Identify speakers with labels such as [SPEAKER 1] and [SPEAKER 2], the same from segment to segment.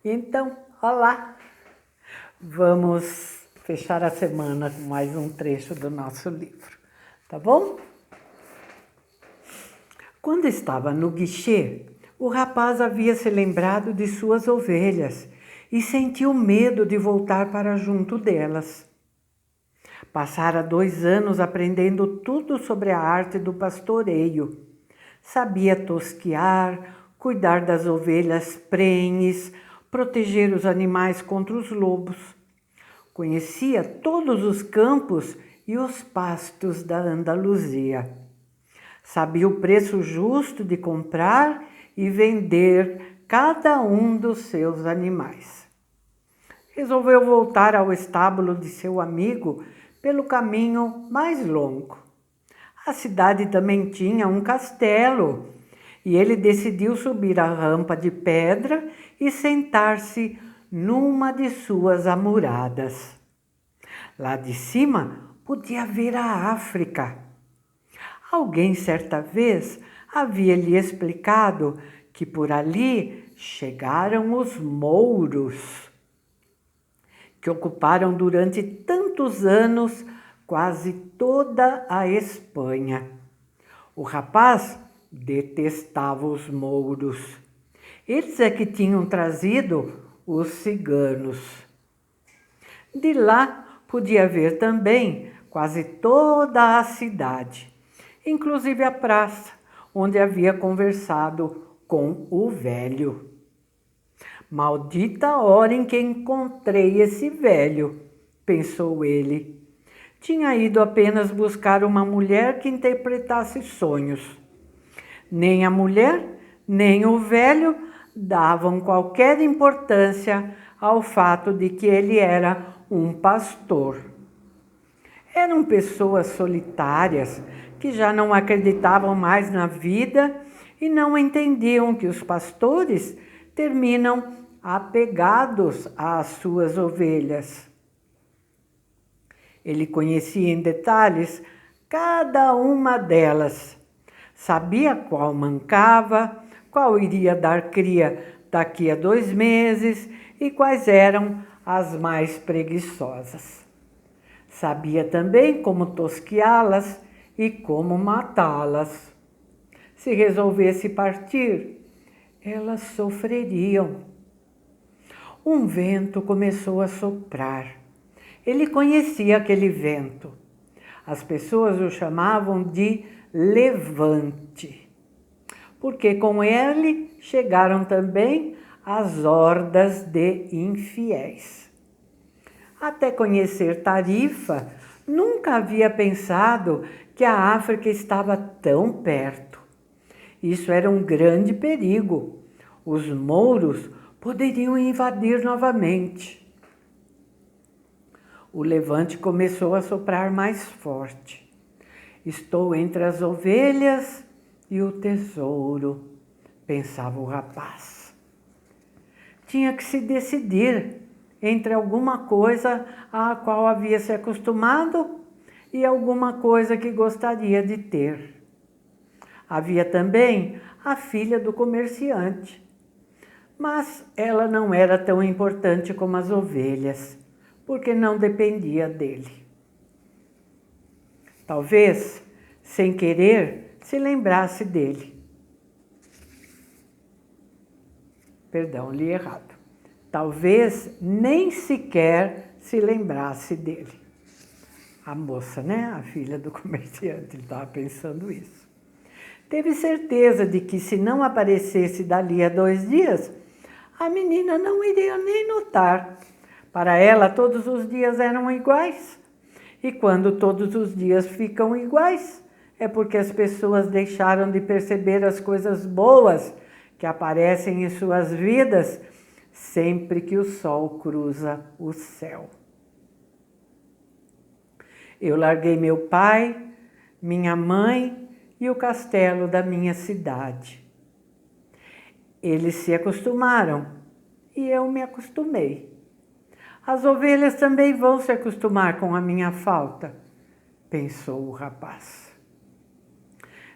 [SPEAKER 1] Então, olá! Vamos fechar a semana com mais um trecho do nosso livro, tá bom? Quando estava no guichê, o rapaz havia se lembrado de suas ovelhas e sentiu medo de voltar para junto delas. Passara 2 anos aprendendo tudo sobre a arte do pastoreio. Sabia tosquiar, cuidar das ovelhas prenhes, proteger os animais contra os lobos. Conhecia todos os campos e os pastos da Andaluzia. Sabia o preço justo de comprar e vender cada um dos seus animais. Resolveu voltar ao estábulo de seu amigo pelo caminho mais longo. A cidade também tinha um castelo e ele decidiu subir a rampa de pedra e sentar-se numa de suas amuradas. Lá de cima podia ver a África. Alguém certa vez havia lhe explicado que por ali chegaram os mouros, que ocuparam durante tantos anos quase toda a Espanha. O rapaz detestava os mouros. Eles é que tinham trazido os ciganos. De lá podia ver também quase toda a cidade, inclusive a praça, onde havia conversado com o velho. Maldita hora em que encontrei esse velho, pensou ele. Tinha ido apenas buscar uma mulher que interpretasse sonhos. Nem a mulher, nem o velho davam qualquer importância ao fato de que ele era um pastor. Eram pessoas solitárias que já não acreditavam mais na vida e não entendiam que os pastores terminam apegados às suas ovelhas. Ele conhecia em detalhes cada uma delas. Sabia qual mancava, qual iria dar cria daqui a 2 meses e quais eram as mais preguiçosas. Sabia também como tosquiá-las e como matá-las. Se resolvesse partir, elas sofreriam. Um vento começou a soprar. Ele conhecia aquele vento. As pessoas o chamavam de levante, porque com ele chegaram também as hordas de infiéis. Até conhecer Tarifa, nunca havia pensado que a África estava tão perto. Isso era um grande perigo. Os mouros poderiam invadir novamente. O levante começou a soprar mais forte. Estou entre as ovelhas e o tesouro, pensava o rapaz. Tinha que se decidir entre alguma coisa à qual havia se acostumado e alguma coisa que gostaria de ter. Havia também a filha do comerciante, mas ela não era tão importante como as ovelhas, porque não dependia dele. Talvez, sem querer, se lembrasse dele. Perdão, li errado. Talvez nem sequer se lembrasse dele. A moça, né? A filha do comerciante, ele estava pensando isso. Teve certeza de que se não aparecesse dali a 2 dias, a menina não iria nem notar. Para ela, todos os dias eram iguais. E quando todos os dias ficam iguais, é porque as pessoas deixaram de perceber as coisas boas que aparecem em suas vidas sempre que o sol cruza o céu. Eu larguei meu pai, minha mãe e o castelo da minha cidade. Eles se acostumaram e eu me acostumei. As ovelhas também vão se acostumar com a minha falta, pensou o rapaz.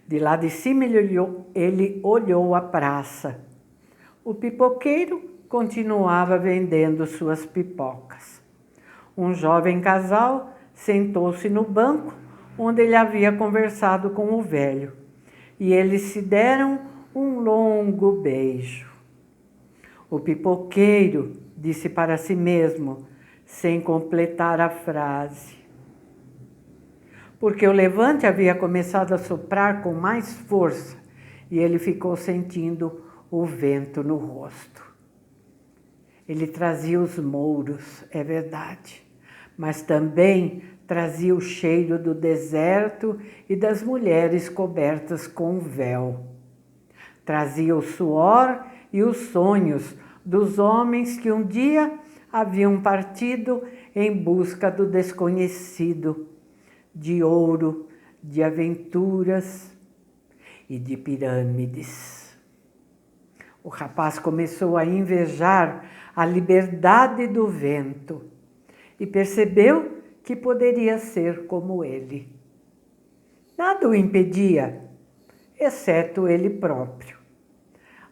[SPEAKER 1] De lá de cima ele olhou a praça. O pipoqueiro continuava vendendo suas pipocas. Um jovem casal sentou-se no banco onde ele havia conversado com o velho, e eles se deram um longo beijo. O pipoqueiro disse para si mesmo, sem completar a frase, porque o levante havia começado a soprar com mais força e ele ficou sentindo o vento no rosto. Ele trazia os mouros, é verdade, mas também trazia o cheiro do deserto e das mulheres cobertas com véu. Trazia o suor e os sonhos dos homens que um dia haviam partido em busca do desconhecido, de ouro, de aventuras e de pirâmides. O rapaz começou a invejar a liberdade do vento e percebeu que poderia ser como ele. Nada o impedia, exceto ele próprio.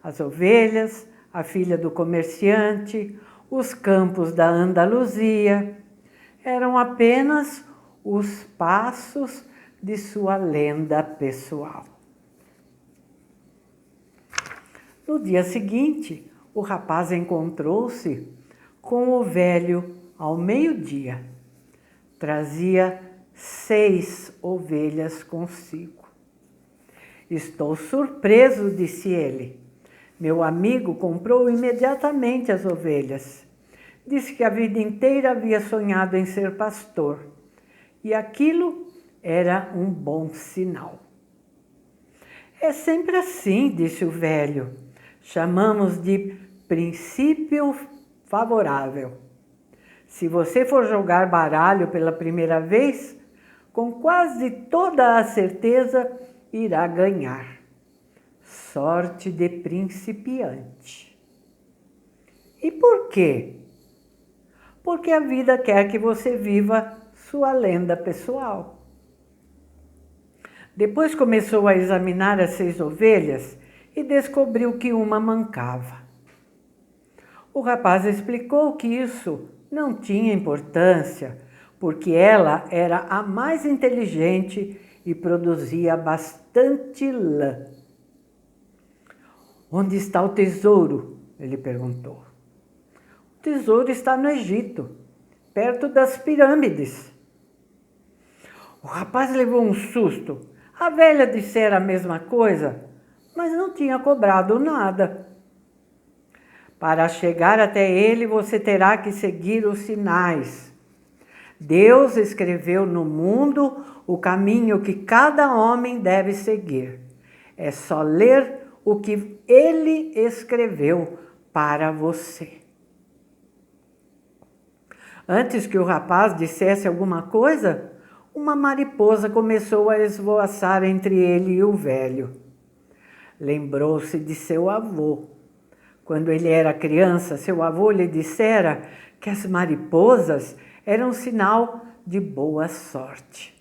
[SPEAKER 1] As ovelhas, a filha do comerciante, os campos da Andaluzia eram apenas os passos de sua lenda pessoal. No dia seguinte, o rapaz encontrou-se com o velho ao meio-dia. Trazia 6 ovelhas consigo. Estou surpreso, disse ele. Meu amigo comprou imediatamente as ovelhas. Disse que a vida inteira havia sonhado em ser pastor. E aquilo era um bom sinal. É sempre assim, disse o velho. Chamamos de princípio favorável. Se você for jogar baralho pela primeira vez, com quase toda a certeza irá ganhar. Sorte de principiante. E por quê? Porque a vida quer que você viva sua lenda pessoal. Depois começou a examinar as 6 ovelhas e descobriu que uma mancava. O rapaz explicou que isso não tinha importância, porque ela era a mais inteligente e produzia bastante lã. Onde está o tesouro? Ele perguntou. O tesouro está no Egito, perto das pirâmides. O rapaz levou um susto. A velha dissera a mesma coisa, mas não tinha cobrado nada. Para chegar até ele, você terá que seguir os sinais. Deus escreveu no mundo o caminho que cada homem deve seguir. É só ler o que ele escreveu para você. Antes que o rapaz dissesse alguma coisa, uma mariposa começou a esvoaçar entre ele e o velho. Lembrou-se de seu avô. Quando ele era criança, seu avô lhe dissera que as mariposas eram sinal de boa sorte.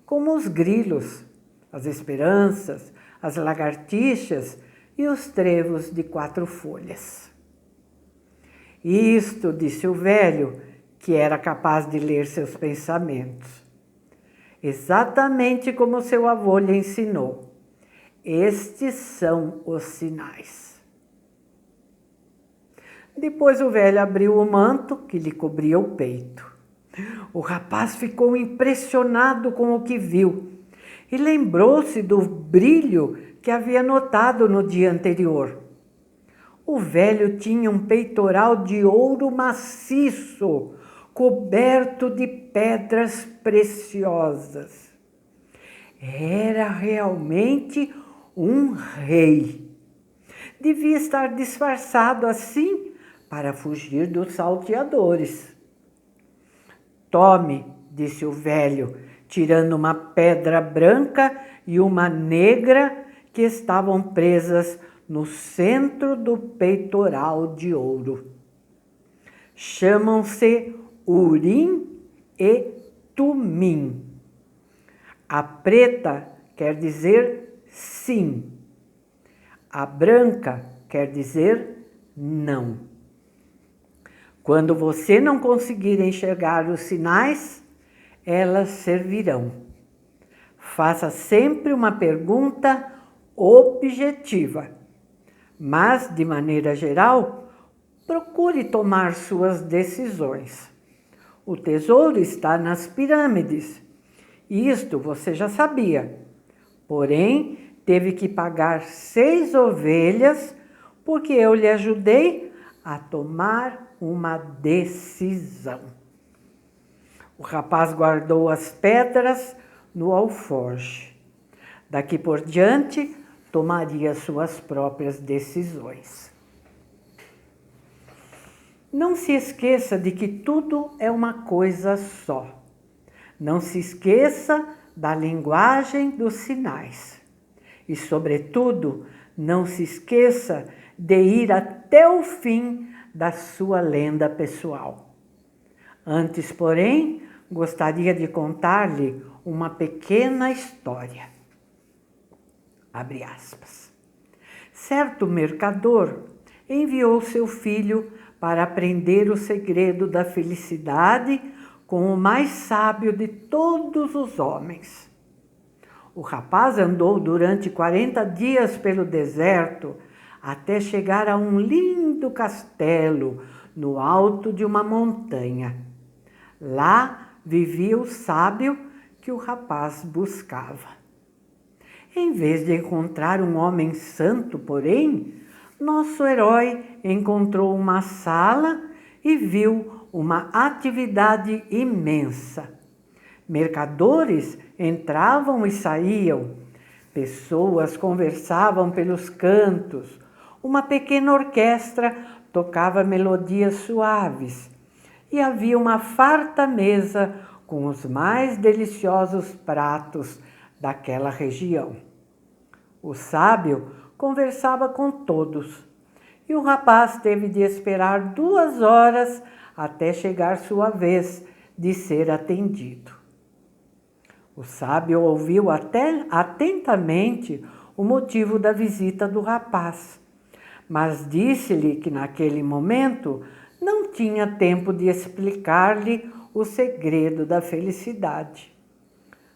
[SPEAKER 1] Como os grilos, as esperanças, as lagartixas e os trevos de 4 folhas. Isto, disse o velho, que era capaz de ler seus pensamentos. Exatamente como seu avô lhe ensinou. Estes são os sinais. Depois o velho abriu o manto que lhe cobria o peito. O rapaz ficou impressionado com o que viu e lembrou-se do brilho que havia notado no dia anterior. O velho tinha um peitoral de ouro maciço, coberto de pedras preciosas. Era realmente um rei. Devia estar disfarçado assim para fugir dos salteadores. Tome, disse o velho, tirando uma pedra branca e uma negra que estavam presas no centro do peitoral de ouro. Chamam-se Urim e Tumim. A preta quer dizer sim. A branca quer dizer não. Quando você não conseguir enxergar os sinais, elas servirão. Faça sempre uma pergunta objetiva, mas, de maneira geral, procure tomar suas decisões. O tesouro está nas pirâmides. Isto você já sabia. Porém, teve que pagar 6 ovelhas porque eu lhe ajudei a tomar uma decisão. O rapaz guardou as pedras no alforje. Daqui por diante, tomaria suas próprias decisões. Não se esqueça de que tudo é uma coisa só. Não se esqueça da linguagem dos sinais. E, sobretudo, não se esqueça de ir até o fim da sua lenda pessoal. Antes, porém, gostaria de contar-lhe uma pequena história. Abre aspas. Certo mercador enviou seu filho para aprender o segredo da felicidade com o mais sábio de todos os homens. O rapaz andou durante 40 dias pelo deserto até chegar a um lindo castelo no alto de uma montanha. Lá vivia o sábio que o rapaz buscava. Em vez de encontrar um homem santo, porém, nosso herói encontrou uma sala e viu uma atividade imensa. Mercadores entravam e saíam, pessoas conversavam pelos cantos, uma pequena orquestra tocava melodias suaves e havia uma farta mesa com os mais deliciosos pratos daquela região. O sábio conversava com todos e o rapaz teve de esperar 2 horas até chegar sua vez de ser atendido. O sábio ouviu até atentamente o motivo da visita do rapaz, mas disse-lhe que naquele momento não tinha tempo de explicar-lhe o segredo da felicidade.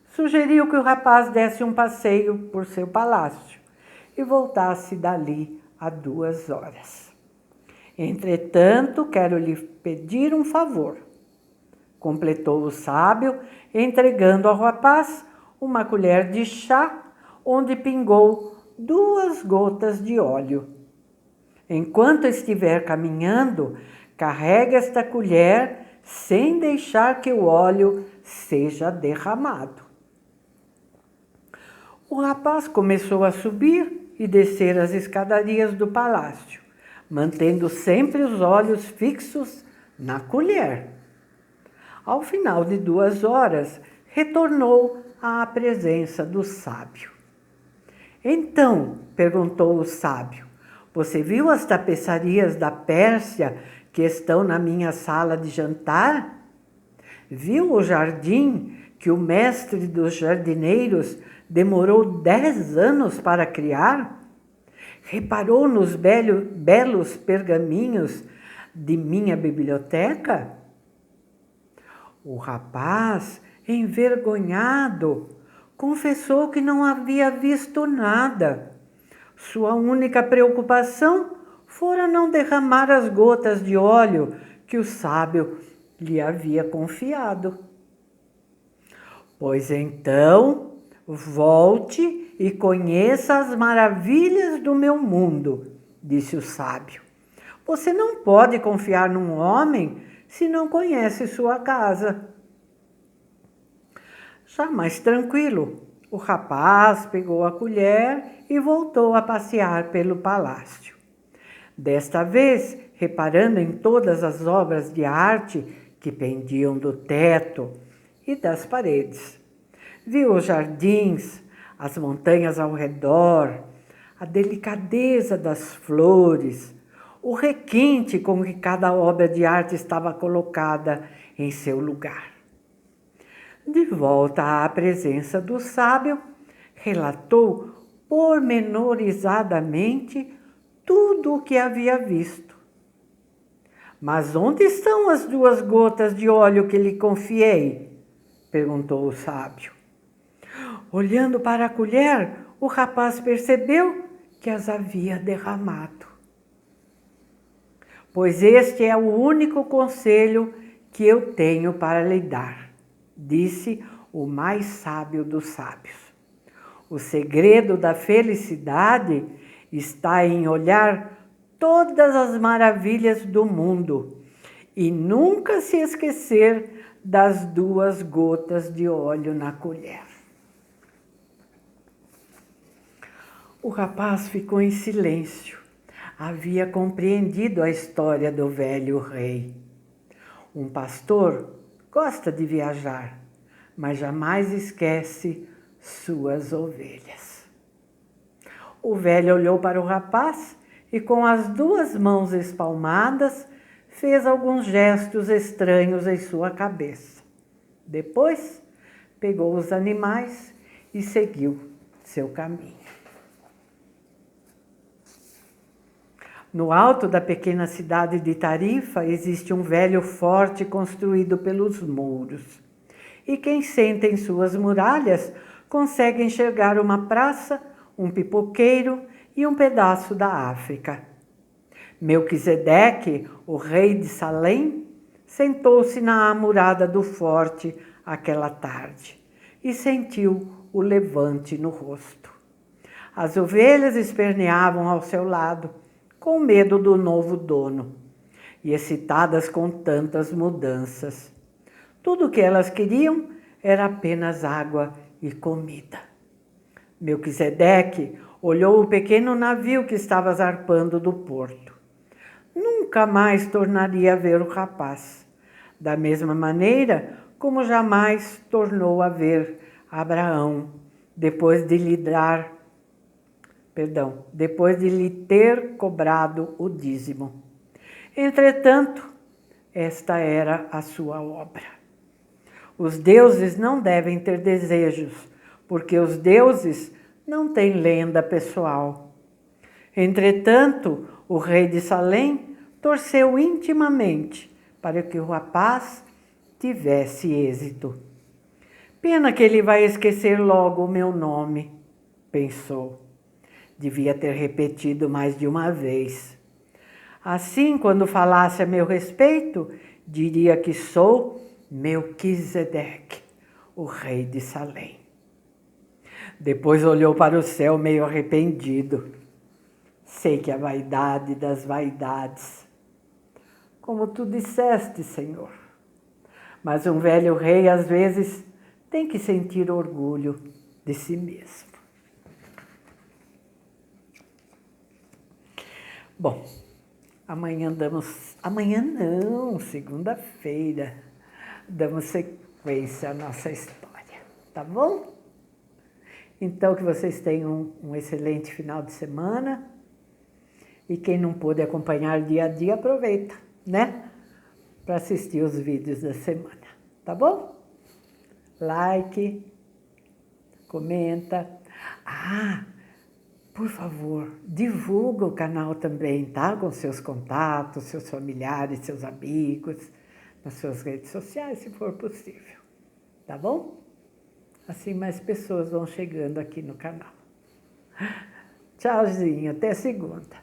[SPEAKER 1] Sugeriu que o rapaz desse um passeio por seu palácio e voltasse dali a 2 horas. Entretanto, quero lhe pedir um favor, completou o sábio, entregando ao rapaz uma colher de chá onde pingou 2 gotas de óleo. Enquanto estiver caminhando, carregue esta colher sem deixar que o óleo seja derramado. O rapaz começou a subir e descer as escadarias do palácio, mantendo sempre os olhos fixos na colher. Ao final de 2 horas, retornou à presença do sábio. Então, perguntou o sábio, você viu as tapeçarias da Pérsia que estão na minha sala de jantar? Viu o jardim que o mestre dos jardineiros demorou 10 anos para criar? Reparou nos belos pergaminhos de minha biblioteca? O rapaz, envergonhado, confessou que não havia visto nada. Sua única preocupação fora não derramar as gotas de óleo que o sábio lhe havia confiado. Pois então, volte e conheça as maravilhas do meu mundo, disse o sábio. Você não pode confiar num homem se não conhece sua casa. Já mais tranquilo, o rapaz pegou a colher e voltou a passear pelo palácio. Desta vez, reparando em todas as obras de arte que pendiam do teto e das paredes. Viu os jardins, as montanhas ao redor, a delicadeza das flores, o requinte com que cada obra de arte estava colocada em seu lugar. De volta à presença do sábio, relatou pormenorizadamente tudo o que havia visto. Mas onde estão as 2 gotas de óleo que lhe confiei? Perguntou o sábio. Olhando para a colher, o rapaz percebeu que as havia derramado. Pois este é o único conselho que eu tenho para lhe dar, disse o mais sábio dos sábios. O segredo da felicidade está em olhar todas as maravilhas do mundo e nunca se esquecer das 2 gotas de óleo na colher. O rapaz ficou em silêncio. Havia compreendido a história do velho rei. Um pastor gosta de viajar, mas jamais esquece suas ovelhas. O velho olhou para o rapaz e, com as 2 mãos espalmadas, fez alguns gestos estranhos em sua cabeça. Depois, pegou os animais e seguiu seu caminho. No alto da pequena cidade de Tarifa existe um velho forte construído pelos mouros. E quem senta em suas muralhas consegue enxergar uma praça, um pipoqueiro e um pedaço da África. Melquisedeque, o rei de Salém, sentou-se na amurada do forte aquela tarde e sentiu o levante no rosto. As ovelhas esperneavam ao seu lado, com medo do novo dono, e excitadas com tantas mudanças. Tudo o que elas queriam era apenas água e comida. Melquisedeque olhou o pequeno navio que estava zarpando do porto. Nunca mais tornaria a ver o rapaz, da mesma maneira como jamais tornou a ver Abraão, depois de lhe ter cobrado o dízimo. Entretanto, esta era a sua obra. Os deuses não devem ter desejos, porque os deuses não têm lenda pessoal. Entretanto, o rei de Salém torceu intimamente para que o rapaz tivesse êxito. Pena que ele vai esquecer logo o meu nome, pensou. Devia ter repetido mais de uma vez. Assim, quando falasse a meu respeito, diria que sou Melquisedeque, o rei de Salém. Depois olhou para o céu meio arrependido. Sei que a vaidade das vaidades. Como tu disseste, Senhor. Mas um velho rei, às vezes, tem que sentir orgulho de si mesmo. Bom, amanhã não, segunda-feira, damos sequência à nossa história, tá bom? Então, que vocês tenham um excelente final de semana e quem não pôde acompanhar dia a dia, aproveita, né? Para assistir os vídeos da semana, tá bom? Like, comenta. Por favor, divulga o canal também, tá? Com seus contatos, seus familiares, seus amigos, nas suas redes sociais, se for possível. Tá bom? Assim mais pessoas vão chegando aqui no canal. Tchauzinho, até segunda.